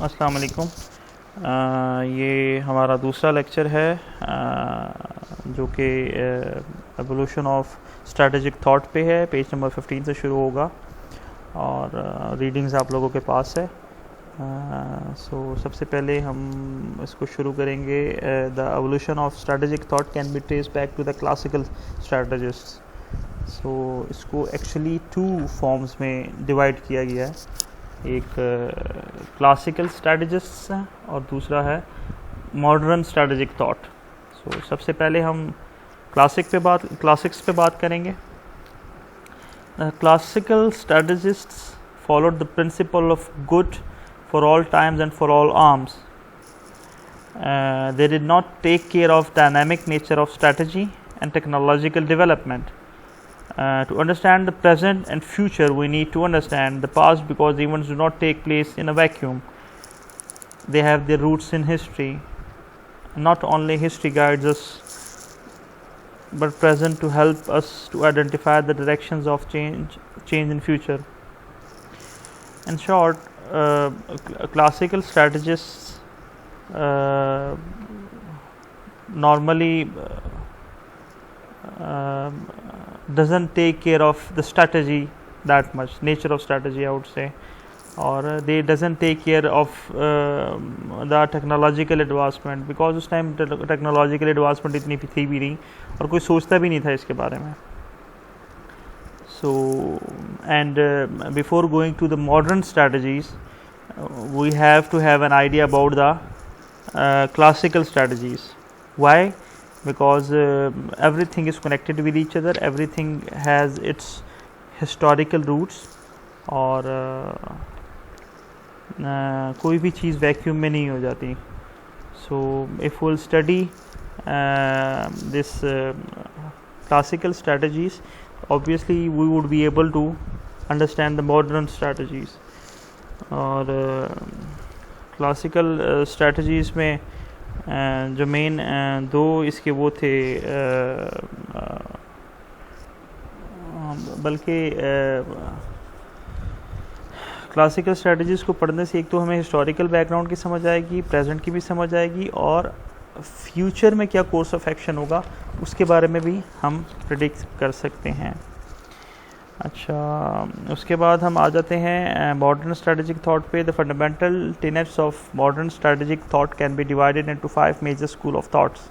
अस्सलाम वालेकुम। ये हमारा दूसरा लेक्चर है जो कि एवोल्यूशन ऑफ स्ट्रेटेजिक थॉट पे है। पेज नंबर 15 से शुरू होगा और रीडिंग्स आप लोगों के पास है। सबसे पहले हम इसको शुरू करेंगे। The evolution of strategic thought can be trace back to the classical strategist. इसको एक्चुअली 2 फॉर्म्स में डिवाइड किया गया है। एक क्लासिकल स्ट्रेटजिस्ट है और दूसरा है मॉडर्न स्ट्रेटेजिक थॉट। सबसे पहले हम क्लासिक्स पे बात करेंगे। Classical strategists followed the principle of good for all times and for all arms. They did not take care of dynamic nature of strategy and technological development. To understand the present and future, we need to understand the past because events do not take place in a vacuum. They have their roots in history. Not only history guides us, but present to help us to identify the directions of change in future. In short, classical strategists normally doesn't take care of the strategy that much, nature of strategy I would say, or they doesn't take care of the technological advancement because उस time technological advancement इतनी थी भी नहीं और कोई सोचता भी नहीं था इसके बारे में. Before going to the modern strategies, we have to have an idea about the classical strategies. Why? Because everything is connected with each other, everything has its historical roots और कोई भी चीज़ वैक्यूम में नहीं हो जाती. So if we'll study this classical strategies, obviously we would be able to understand the modern strategies. और classical strategies में जो मेन 2 इसके वो थे, बल्कि क्लासिकल स्ट्रेटजीज़ को पढ़ने से एक तो हमें हिस्टोरिकल बैकग्राउंड की समझ आएगी, प्रेजेंट की भी समझ आएगी और फ्यूचर में क्या कोर्स ऑफ एक्शन होगा उसके बारे में भी हम प्रेडिक्ट कर सकते हैं. अच्छा, उसके बाद हम आ जाते हैं मॉडर्न स्ट्रेटेजिक थॉट पे. The fundamental tenets of modern strategic thought can be divided into 5 major school of thoughts.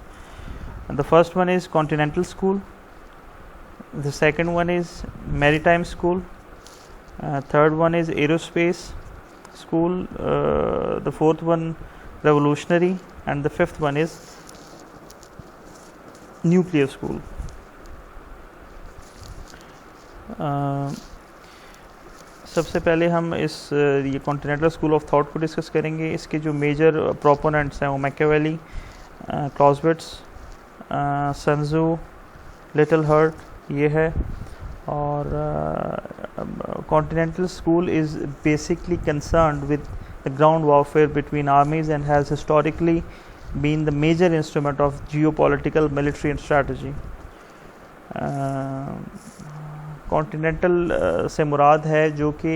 The first one is continental school, the second one is maritime school, third one is aerospace school, the fourth one revolutionary, and the fifth one is nuclear school. सबसे पहले हम ये continental school of thought को discuss करेंगे. इसके जो major proponents हैं वो मैकियावेली, क्लॉज़विट्ज़, सन त्ज़ू, लिटिल हर्ट ये है. और continental school is basically concerned with the ground warfare between armies and has historically been the major instrument of geopolitical, military and strategy. Continental से मुराद है जो कि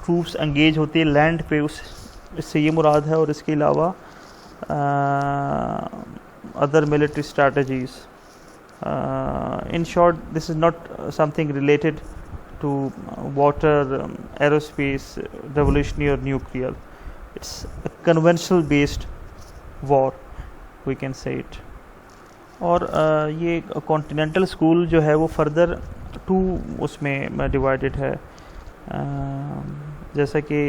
ट्रूप्स एंगेज होती है लैंड पे, इससे ये मुराद है. और इसके अलावा other military strategies. In short, this is not something related to water, aerospace, revolutionary or nuclear. It's a conventional based war, we can say it. और ये कॉन्टिनेंटल स्कूल जो है वो फर्दर 2 उसमें डिवाइडेड है. जैसा कि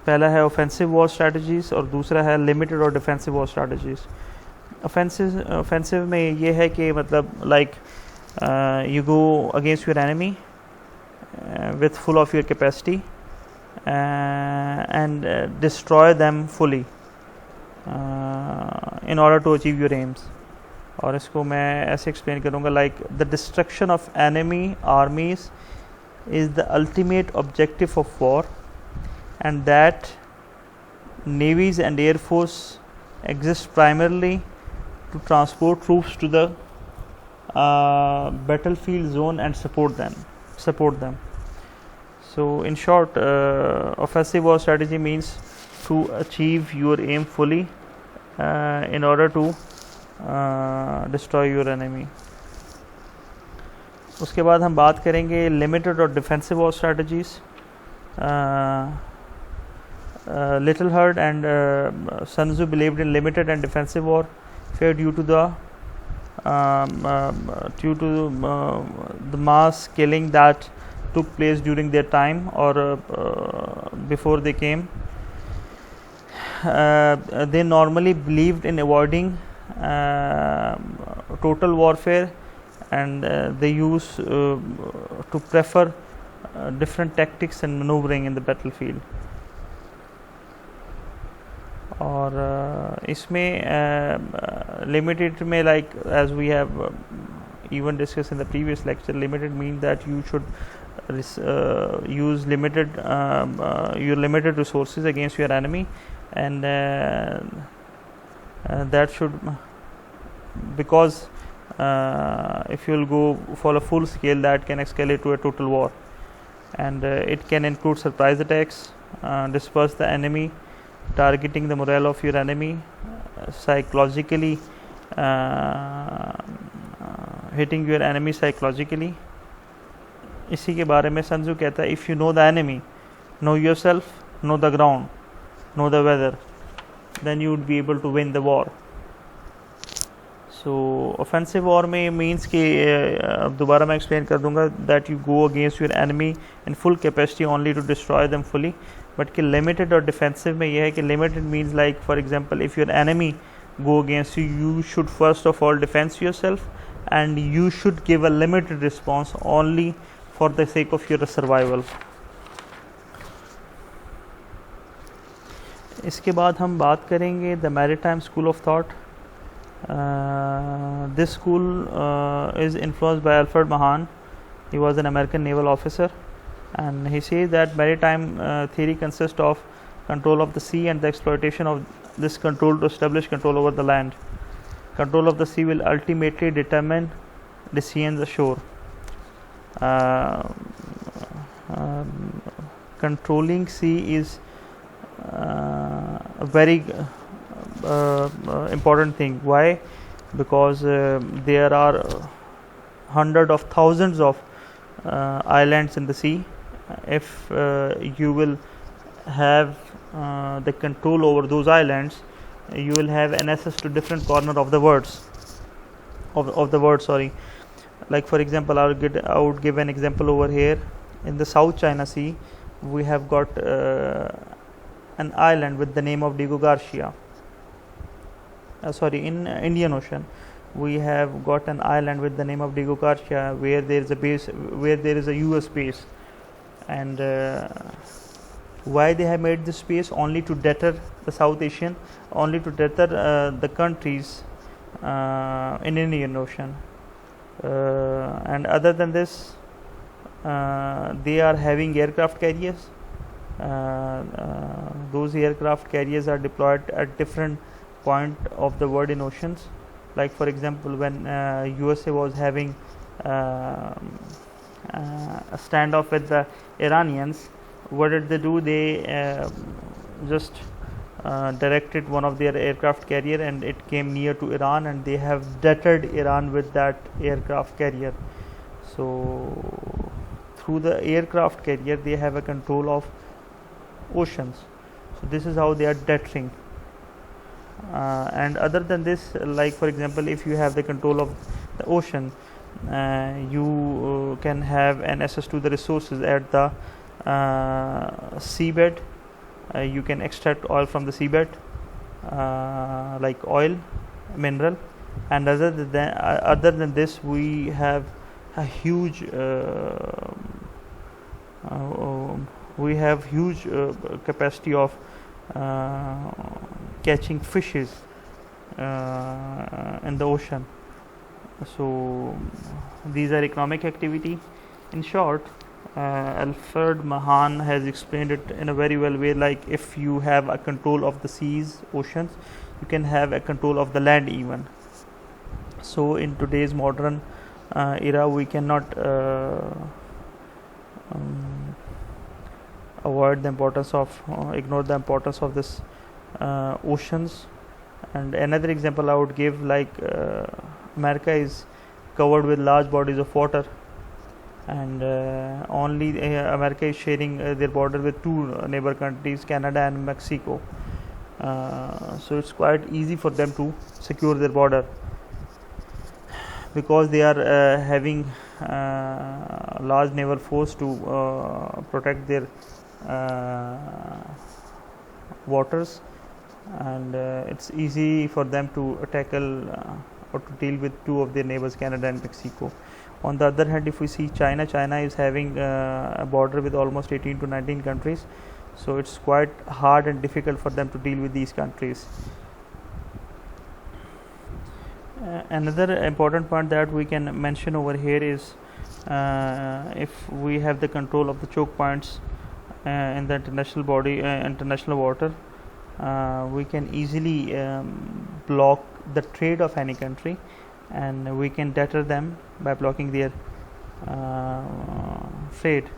पहला है ऑफेंसिव वॉर स्ट्रैटेजीज़ और दूसरा है लिमिटेड और डिफेंसिव वॉर स्ट्रैटेजीज़. ऑफेंसिव में ये है कि मतलब like you go against your enemy with full of your capacity and destroy them fully in order to achieve your aims. और इसको मैं ऐसे एक्सप्लेन करूँगा like the destruction of enemy armies is the ultimate objective of war, and that navies and air force exist primarily to transport troops to the battlefield zone and support them. So in short, offensive war strategy means to achieve your aim fully in order to destroy your enemy. उसके बाद हम बात करेंगे limited और defensive war strategies. Little Herd and Sun Tzu believed in limited and defensive war fear due to the mass killing that took place during their time or before they came. They normally believed in avoiding total warfare, and they used to prefer different tactics and maneuvering in the battlefield. और इसमें limited में, like as we have even discussed in the previous lecture, limited means that you should use limited your limited resources against your enemy, and that should, because if you will go for a full scale, that can escalate to a total war, and it can include surprise attacks, disperse the enemy, targeting the morale of your enemy, psychologically hitting your enemy psychologically. इसी के बारे में सन Tzu कहता है, if you know the enemy, know yourself, know the ground, know the weather, then you would be able to win the war. So offensive war में means कि दोबारा मैं explain कर दूंगा that you go against your enemy in full capacity only to destroy them fully. But कि limited और defensive में यह है कि limited means like for example if your enemy go against you, you should first of all defend yourself, and you should give a limited response only for the sake of your survival. इसके बाद हम बात करेंगे the maritime school of thought. This school is influenced by Alfred Mahan. He was an American naval officer, and he says that maritime theory consists of control of the sea and the exploitation of this control to establish control over the land. Control of the sea will ultimately determine decisions ashore. Controlling sea is a very important thing. Why? Because there are hundreds of thousands of islands in the sea. If you will have the control over those islands, you will have an access to different corner of the words of the world. Sorry, like for example, I would give an example over here. In the South China Sea, we have got an island with the name of Diego Garcia. In Indian Ocean, we have got an island with the name of Diego Garcia, where there is a base, where there is a US base. And why they have made this base? Only to deter the South Asian, only to deter the countries in Indian Ocean. And other than this, they are having aircraft carriers. Those aircraft carriers are deployed at different point of the world in oceans. Like for example, when USA was having a standoff with the Iranians, what did they do? They just directed one of their aircraft carrier, and it came near to Iran, and they have deterred Iran with that aircraft carrier. So through the aircraft carrier, they have a control of oceans. So this is how they are deterring. And other than this, like for example, if you have the control of the ocean, you can have an access to the resources at the seabed. You can extract oil from the seabed, like oil, mineral. And other than this, we have a huge capacity of catching fishes in the ocean. So these are economic activity. In short, Alfred Mahan has explained it in a very well way. Like if you have a control of the seas, oceans, you can have a control of the land even. So in today's modern era, we cannot avoid the importance of ignore the importance of this oceans. And another example I would give, like America is covered with large bodies of water, and only America is sharing their border with two neighbor countries, Canada and Mexico. So it's quite easy for them to secure their border, because they are having large naval force to protect their waters, and it's easy for them to tackle or to deal with two of their neighbors, Canada and Mexico. On the other hand, if we see China is having a border with almost 18 to 19 countries, so it's quite hard and difficult for them to deal with these countries. Another important point that we can mention over here is if we have the control of the choke points in the international water, we can easily block the trade of any country, and we can deter them by blocking their trade.